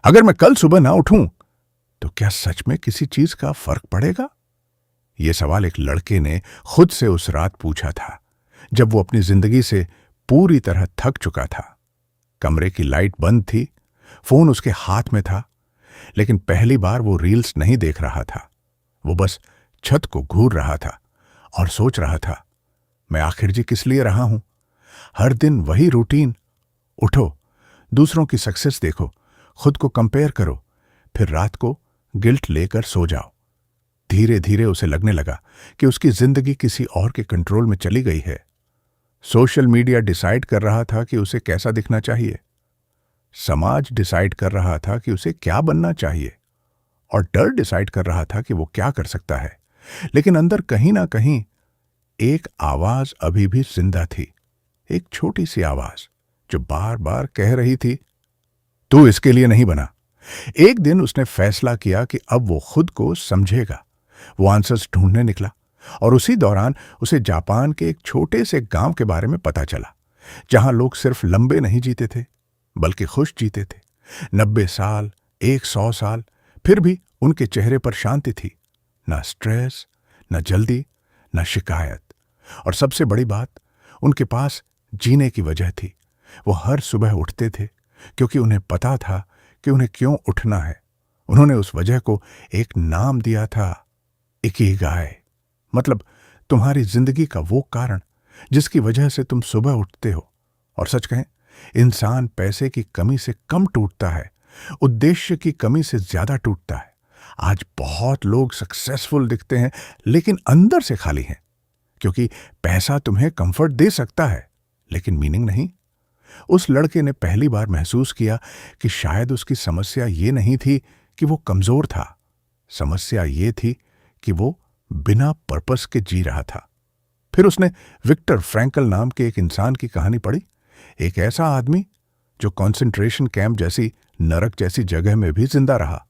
अगर मैं कल सुबह ना उठूं तो क्या सच में किसी चीज का फर्क पड़ेगा? यह सवाल एक लड़के ने खुद से उस रात पूछा था, जब वो अपनी जिंदगी से पूरी तरह थक चुका था। कमरे की लाइट बंद थी, फोन उसके हाथ में था, लेकिन पहली बार वो रील्स नहीं देख रहा था। वो बस छत को घूर रहा था और सोच रहा था, मैं आखिर जी किस लिए रहा हूं? हर दिन वही रूटीन। उठो, दूसरों की सक्सेस देखो, खुद को कंपेयर करो, फिर रात को गिल्ट लेकर सो जाओ। धीरे धीरे उसे लगने लगा कि उसकी जिंदगी किसी और के कंट्रोल में चली गई है। सोशल मीडिया डिसाइड कर रहा था कि उसे कैसा दिखना चाहिए, समाज डिसाइड कर रहा था कि उसे क्या बनना चाहिए, और डर डिसाइड कर रहा था कि वो क्या कर सकता है। लेकिन अंदर कहीं ना कहीं एक आवाज अभी भी जिंदा थी, एक छोटी सी आवाज जो बार बार कह रही थी, तू इसके लिए नहीं बना। एक दिन उसने फैसला किया कि अब वो खुद को समझेगा। वो आंसर्स ढूंढने निकला और उसी दौरान उसे जापान के एक छोटे से गांव के बारे में पता चला, जहां लोग सिर्फ लंबे नहीं जीते थे बल्कि खुश जीते थे। 90 साल, 100 साल, फिर भी उनके चेहरे पर शांति थी। ना स्ट्रेस, ना जल्दी, ना शिकायत। और सबसे बड़ी बात, उनके पास जीने की वजह थी। वो हर सुबह उठते थे क्योंकि उन्हें पता था कि उन्हें क्यों उठना है। उन्होंने उस वजह को एक नाम दिया था, इकिगाई। मतलब तुम्हारी जिंदगी का वो कारण जिसकी वजह से तुम सुबह उठते हो। और सच कहें, इंसान पैसे की कमी से कम टूटता है, उद्देश्य की कमी से ज्यादा टूटता है। आज बहुत लोग सक्सेसफुल दिखते हैं लेकिन अंदर से खाली हैं, क्योंकि पैसा तुम्हें कंफर्ट दे सकता है लेकिन मीनिंग नहीं। उस लड़के ने पहली बार महसूस किया कि शायद उसकी समस्या ये नहीं थी कि वो कमजोर था, समस्या ये थी कि वो बिना पर्पस के जी रहा था। फिर उसने विक्टर फ्रैंकल नाम के एक इंसान की कहानी पढ़ी। एक ऐसा आदमी जो कंसंट्रेशन कैंप जैसी नरक जैसी जगह में भी जिंदा रहा,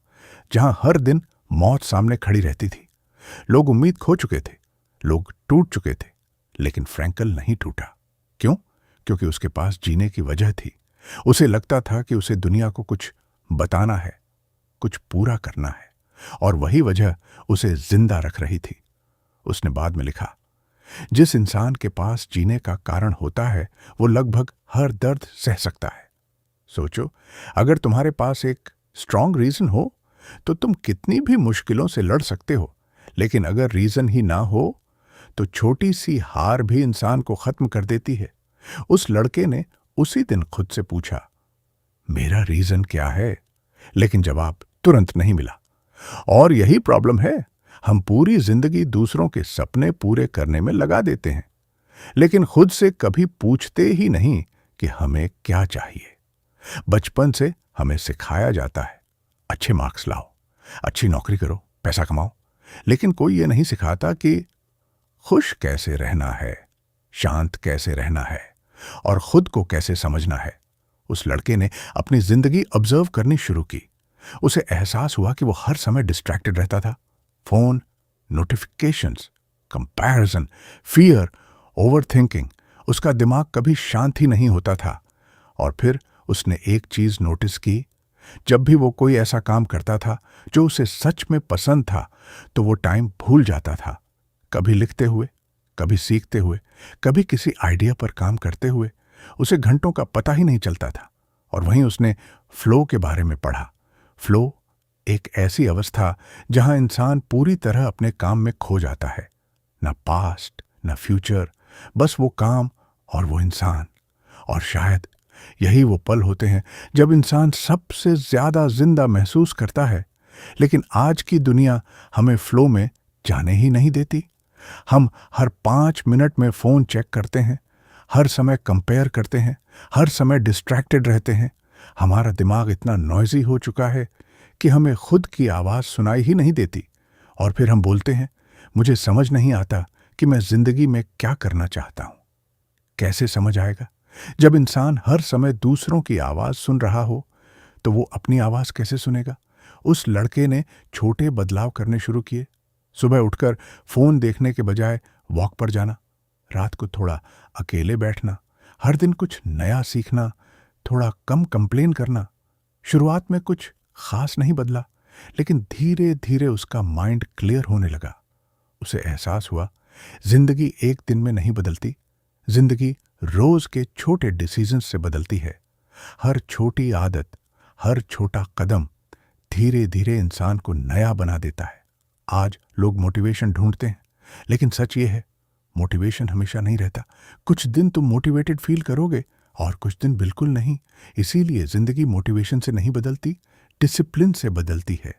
जहां हर दिन मौत सामने खड़ी रहती थी। लोग उम्मीद खो चुके थे, लोग टूट चुके थे, लेकिन फ्रैंकल नहीं टूटा। क्यों? क्योंकि उसके पास जीने की वजह थी। उसे लगता था कि उसे दुनिया को कुछ बताना है, कुछ पूरा करना है, और वही वजह उसे जिंदा रख रही थी। उसने बाद में लिखा, जिस इंसान के पास जीने का कारण होता है वो लगभग हर दर्द सह सकता है। सोचो, अगर तुम्हारे पास एक स्ट्रांग रीजन हो तो तुम कितनी भी मुश्किलों से लड़ सकते हो, लेकिन अगर रीजन ही ना हो तो छोटी सी हार भी इंसान को खत्म कर देती है। उस लड़के ने उसी दिन खुद से पूछा, मेरा रीजन क्या है? लेकिन जवाब तुरंत नहीं मिला। और यही प्रॉब्लम है, हम पूरी जिंदगी दूसरों के सपने पूरे करने में लगा देते हैं, लेकिन खुद से कभी पूछते ही नहीं कि हमें क्या चाहिए। बचपन से हमें सिखाया जाता है, अच्छे मार्क्स लाओ, अच्छी नौकरी करो, पैसा कमाओ, लेकिन कोई ये नहीं सिखाता कि खुश कैसे रहना है, शांत कैसे रहना है, और खुद को कैसे समझना है। उस लड़के ने अपनी जिंदगी ऑब्जर्व करनी शुरू की। उसे एहसास हुआ कि वो हर समय डिस्ट्रैक्टेड रहता था। Phone, notifications, comparison, fear, overthinking. उसका दिमाग कभी शांत ही नहीं होता था। और फिर उसने एक चीज नोटिस की, जब भी वो कोई ऐसा काम करता था जो उसे सच में पसंद था, तो वो टाइम भूल जाता था। कभी लिखते हुए, कभी सीखते हुए, कभी किसी आइडिया पर काम करते हुए उसे घंटों का पता ही नहीं चलता था। और वहीं उसने फ्लो के बारे में पढ़ा। फ्लो एक ऐसी अवस्था जहां इंसान पूरी तरह अपने काम में खो जाता है। ना पास्ट, ना फ्यूचर, बस वो काम और वो इंसान। और शायद यही वो पल होते हैं जब इंसान सबसे ज्यादा जिंदा महसूस करता है। लेकिन आज की दुनिया हमें फ्लो में जाने ही नहीं देती। हम हर 5 मिनट में फोन चेक करते हैं, हर समय कंपेयर करते हैं, हर समय डिस्ट्रैक्टेड रहते हैं। हमारा दिमाग इतना नॉइजी हो चुका है कि हमें खुद की आवाज सुनाई ही नहीं देती। और फिर हम बोलते हैं, मुझे समझ नहीं आता कि मैं जिंदगी में क्या करना चाहता हूं। कैसे समझ आएगा? जब इंसान हर समय दूसरों की आवाज सुन रहा हो तो वो अपनी आवाज कैसे सुनेगा? उस लड़के ने छोटे बदलाव करने शुरू किए। सुबह उठकर फोन देखने के बजाय वॉक पर जाना, रात को थोड़ा अकेले बैठना, हर दिन कुछ नया सीखना, थोड़ा कम कंप्लेन करना। शुरुआत में कुछ खास नहीं बदला, लेकिन धीरे धीरे उसका माइंड क्लियर होने लगा। उसे एहसास हुआ जिंदगी एक दिन में नहीं बदलती, जिंदगी रोज के छोटे डिसीजन से बदलती है। हर छोटी आदत, हर छोटा कदम धीरे धीरे इंसान को नया बना देता है। आज लोग मोटिवेशन ढूंढते हैं, लेकिन सच ये है मोटिवेशन हमेशा नहीं रहता। कुछ दिन तुम मोटिवेटेड फील करोगे और कुछ दिन बिल्कुल नहीं। इसीलिए जिंदगी मोटिवेशन से नहीं बदलती, डिसिप्लिन से बदलती है।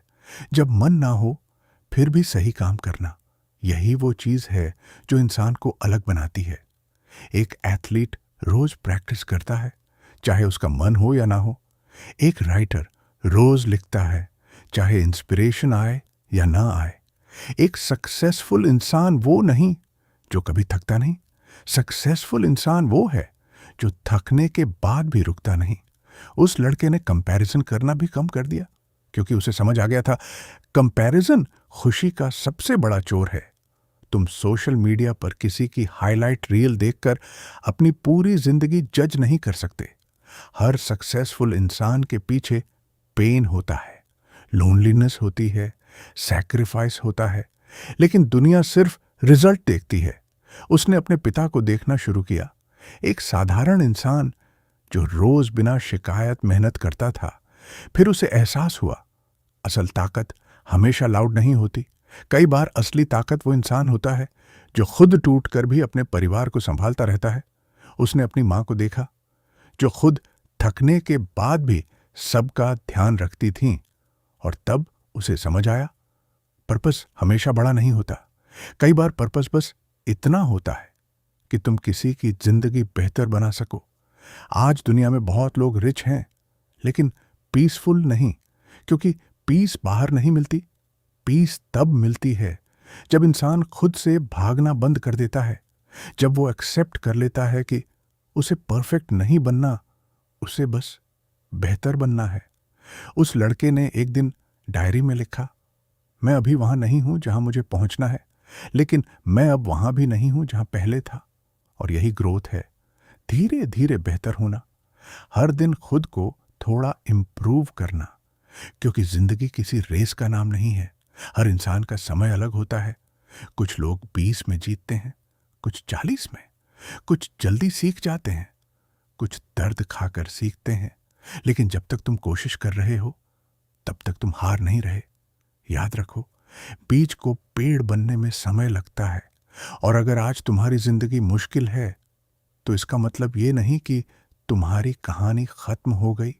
जब मन ना हो फिर भी सही काम करना, यही वो चीज है जो इंसान को अलग बनाती है। एक एथलीट रोज प्रैक्टिस करता है, चाहे उसका मन हो या ना हो। एक राइटर रोज लिखता है, चाहे इंस्पिरेशन आए या ना आए। एक सक्सेसफुल इंसान वो नहीं जो कभी थकता नहीं। सक्सेसफुल इंसान वो है जो थकने के बाद भी रुकता नहीं। उस लड़के ने कंपैरिजन करना भी कम कर दिया, क्योंकि उसे समझ आ गया था कंपैरिजन खुशी का सबसे बड़ा चोर है। तुम सोशल मीडिया पर किसी की हाईलाइट रील देखकर अपनी पूरी जिंदगी जज नहीं कर सकते। हर सक्सेसफुल इंसान के पीछे पेन होता है, लोनलीनेस होती है, सैक्रिफाइस होता है, लेकिन दुनिया सिर्फ रिजल्ट देखती है। उसने अपने पिता को देखना शुरू किया, एक साधारण इंसान जो रोज बिना शिकायत मेहनत करता था। फिर उसे एहसास हुआ असल ताकत हमेशा लाउड नहीं होती। कई बार असली ताकत वो इंसान होता है जो खुद टूटकर भी अपने परिवार को संभालता रहता है। उसने अपनी मां को देखा, जो खुद थकने के बाद भी सबका ध्यान रखती थीं, और तब उसे समझ आया पर्पस हमेशा बड़ा नहीं होता। कई बार पर्पस बस इतना होता है कि तुम किसी की जिंदगी बेहतर बना सको। आज दुनिया में बहुत लोग रिच हैं, लेकिन पीसफुल नहीं, क्योंकि पीस बाहर नहीं मिलती। पीस तब मिलती है जब इंसान खुद से भागना बंद कर देता है, जब वो एक्सेप्ट कर लेता है कि उसे परफेक्ट नहीं बनना, उसे बस बेहतर बनना है। उस लड़के ने एक दिन डायरी में लिखा, मैं अभी वहां नहीं हूं जहां मुझे पहुंचना है, लेकिन मैं अब वहां भी नहीं हूं जहां पहले था। और यही ग्रोथ है, धीरे धीरे बेहतर होना, हर दिन खुद को थोड़ा इंप्रूव करना। क्योंकि जिंदगी किसी रेस का नाम नहीं है। हर इंसान का समय अलग होता है। कुछ लोग 20 में जीतते हैं, कुछ 40 में, कुछ जल्दी सीख जाते हैं, कुछ दर्द खाकर सीखते हैं। लेकिन जब तक तुम कोशिश कर रहे हो तब तक तुम हार नहीं रहे। याद रखो, बीज को पेड़ बनने में समय लगता है। और अगर आज तुम्हारी जिंदगी मुश्किल है तो इसका मतलब ये नहीं कि तुम्हारी कहानी खत्म हो गई।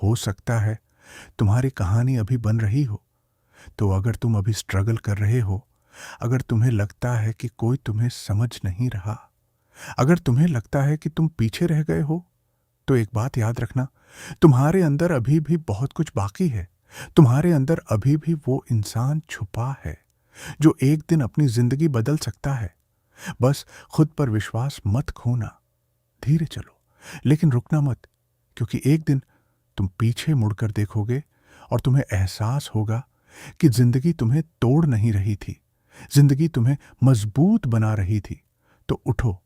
हो सकता है तुम्हारी कहानी अभी बन रही हो। तो अगर तुम अभी स्ट्रगल कर रहे हो, अगर तुम्हें लगता है कि कोई तुम्हें समझ नहीं रहा, अगर तुम्हें लगता है कि तुम पीछे रह गए हो, तो एक बात याद रखना, तुम्हारे अंदर अभी भी बहुत कुछ बाकी है। तुम्हारे अंदर अभी भी वो इंसान छुपा है जो एक दिन अपनी जिंदगी बदल सकता है। बस खुद पर विश्वास मत खोना। धीरे चलो, लेकिन रुकना मत, क्योंकि एक दिन तुम पीछे मुड़कर देखोगे और तुम्हें एहसास होगा कि जिंदगी तुम्हें तोड़ नहीं रही थी, जिंदगी तुम्हें मजबूत बना रही थी। तो उठो,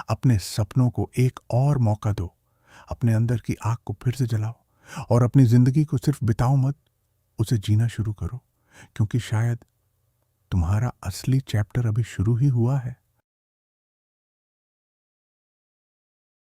अपने सपनों को एक और मौका दो, अपने अंदर की आग को फिर से जलाओ और अपनी जिंदगी को सिर्फ बिताओ मत, उसे जीना शुरू करो। क्योंकि शायद तुम्हारा असली चैप्टर अभी शुरू ही हुआ है।